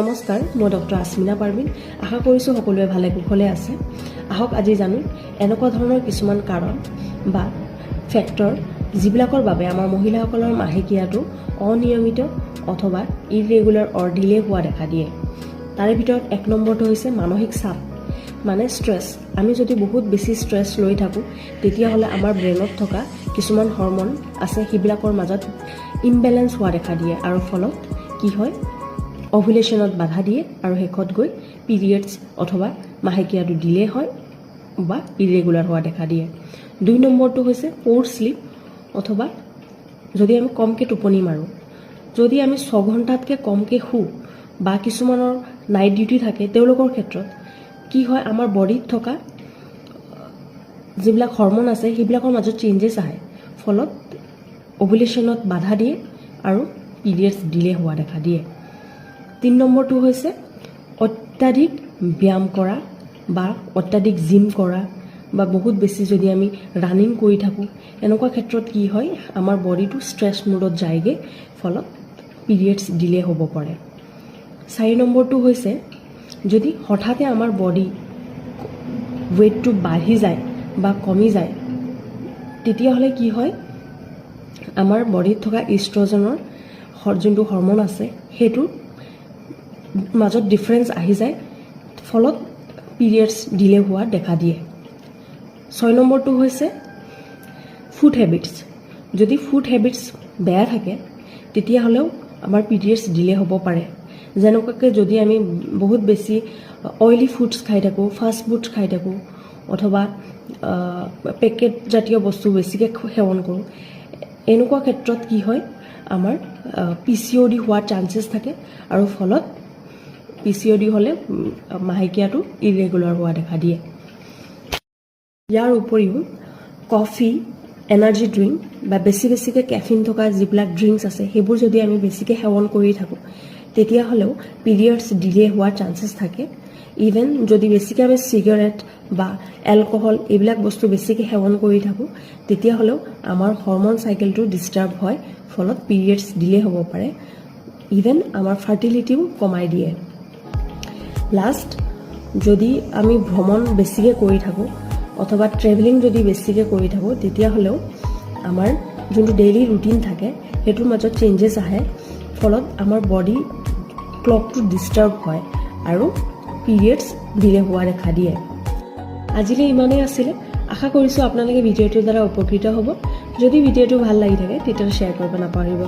নমস্কাৰ, মই ডক্টৰ আছমিনা পাৰভিন। আশা কৰিছোঁ সকলোৱে ভালে কুশলে আছে। আহক আজি জানো এনেকুৱা ধৰণৰ কিছুমান কাৰণ বা ফেক্টৰ যিবিলাকৰ বাবে আমাৰ মহিলাসকলৰ মাহেকীয়াটো অনিয়মিত অথবা ইৰেগুলাৰ অৰ ডিলে হোৱা দেখা দিয়ে। তাৰে ভিতৰত 1 নম্বৰটো হৈছে মানসিক চাপ, মানে ষ্ট্ৰেছ। আমি যদি বহুত বেছি ষ্ট্ৰেছ লৈ থাকোঁ তেতিয়াহ'লে আমাৰ ব্ৰেইনত থকা কিছুমান হৰমন আছে, সেইবিলাকৰ মাজত ইমবেলেঞ্চ হোৱা দেখা দিয়ে আৰু ফলত কি হয়, অভুলেশ্যনত বাধা দিয়ে আৰু শেষত গৈ পিৰিয়ডছ অথবা মাহেকীয়াটো ডিলে হয় বা ইৰেগুলাৰ হোৱা দেখা দিয়ে। 2 নম্বৰটো হৈছে প'ৰ শ্লিপ, অথবা যদি আমি কমকৈ টোপনি মাৰোঁ। যদি আমি 6 ঘণ্টাতকৈ কমকৈ শুওঁ বা কিছুমানৰ নাইট ডিউটি থাকে, তেওঁলোকৰ ক্ষেত্ৰত কি হয়, আমাৰ বডিত থকা যিবিলাক হৰমন আছে সেইবিলাকৰ মাজত চেঞ্জেছ আহে, ফলত অভুলেশ্যনত বাধা দিয়ে আৰু পিৰিয়ডছ ডিলে হোৱা দেখা দিয়ে। 3 নম্বৰটো হৈছে অত্যাধিক ব্যায়াম কৰা বা অত্যাধিক জিম কৰা বা বহুত বেছি যদি আমি ৰানিং কৰি থাকোঁ, এনেকুৱা ক্ষেত্ৰত কি হয়, আমাৰ বডিটো ষ্ট্ৰেছ মুডত যায়গৈ, ফলত পিৰিয়ডছ ডিলে হ'ব পাৰে। 4 নম্বৰটো হৈছে যদি হঠাতে আমাৰ বডি ৱেইটটো বাঢ়ি যায় বা কমি যায়, তেতিয়াহ'লে কি হয়, আমাৰ বডিত থকা ইষ্ট্ৰজেনৰ যোনটো হৰমন আছে সেইটোৰ মাজত ডিফাৰেঞ্চ আহি যায়, ফলত পিৰিয়ডছ ডিলে হোৱা দেখা দিয়ে। 6 নম্বৰটো হৈছে ফুড হেবিটছ। যদি ফুড হেবিটছ বেয়া থাকে তেতিয়াহ'লেও আমাৰ পিৰিয়ডছ ডিলে হ'ব পাৰে। যেনেকুৱাকৈ যদি আমি বহুত বেছি অইলি ফুডছ খাই থাকোঁ, ফাষ্ট ফুডছ খাই থাকোঁ, অথবা পেকেট জাতীয় বস্তু বেছিকৈ সেৱন কৰোঁ, এনেকুৱা ক্ষেত্ৰত কি হয়, আমাৰ PCOD হোৱাৰ চান্সেছ থাকে আৰু ফলত PCOD হ'লে মাহেকীয়াটো ইৰেগুলাৰ হোৱা দেখা দিয়ে। ইয়াৰ উপৰিও কফি, এনাৰ্জি ড্ৰিংক বা বেছিকৈ কেফিন থকা যিবিলাক ড্ৰিংকছ আছে সেইবোৰ যদি আমি বেছিকৈ সেৱন কৰি থাকোঁ তেতিয়াহ'লেও পিৰিয়ডছ ডিলে হোৱাৰ চান্সেছ থাকে। ইভেন যদি বেছিকৈ আমি চিগাৰেট বা এলকহল এইবিলাক বস্তু বেছিকৈ সেৱন কৰি থাকোঁ তেতিয়াহ'লেও আমাৰ হৰমন চাইকেলটো ডিষ্টাৰ্ব হয়, ফলত পিৰিয়ডছ ডিলে হ'ব পাৰে। ইভেন আমাৰ ফাৰ্টিলিটিও কমাই দিয়ে। লাষ্ট, যদি আমি ভ্ৰমণ বেছিকৈ কৰি থাকোঁ অথবা ট্ৰেভেলিং যদি বেছিকৈ কৰি থাকোঁ তেতিয়াহ'লেও আমাৰ যোনটো ডেইলি ৰুটিন থাকে সেইটোৰ মাজত চেঞ্জেছ আহে, ফলত আমাৰ বডি ক্লকটো ডিষ্টাৰ্ব হয় আৰু পিৰিয়ডছ ডিলে হোৱা দেখা দিয়ে। আজিলৈ ইমানেই আছিলে। আশা কৰিছোঁ আপোনালোকে ভিডিঅ'টোৰ দ্বাৰা উপকৃত হ'ব। যদি ভিডিঅ'টো ভাল লাগি থাকে তেতিয়াহ'লে শ্বেয়াৰ কৰিব নাপাহৰিব।